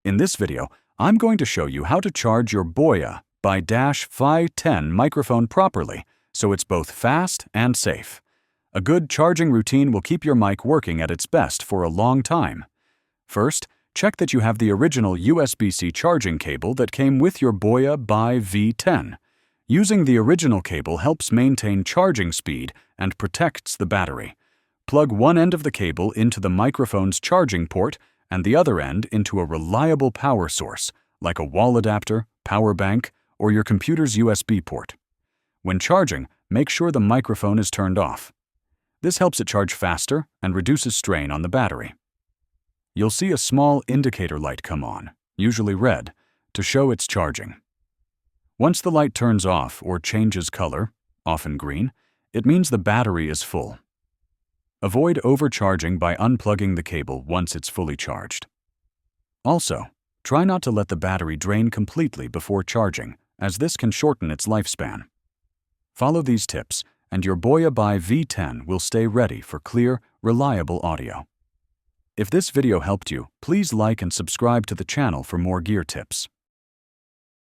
In this video, I'm going to show you how to charge your BOYA by V10 microphone properly so it's both fast and safe. A good charging routine will keep your mic working at its best for a long time. First, check that you have the original USB-C charging cable that came with your BOYA by V10. Using the original cable helps maintain charging speed and protects the battery. Plug one end of the cable into the microphone's charging port and the other end into a reliable power source, like a wall adapter, power bank, or your computer's USB port. When charging, make sure the microphone is turned off. This helps it charge faster and reduces strain on the battery. You'll see a small indicator light come on, usually red, to show it's charging. Once the light turns off or changes color, often green, it means the battery is full. Avoid overcharging by unplugging the cable once it's fully charged. Also, try not to let the battery drain completely before charging, as this can shorten its lifespan. Follow these tips, and your BOYA by V10 will stay ready for clear, reliable audio. If this video helped you, please like and subscribe to the channel for more gear tips.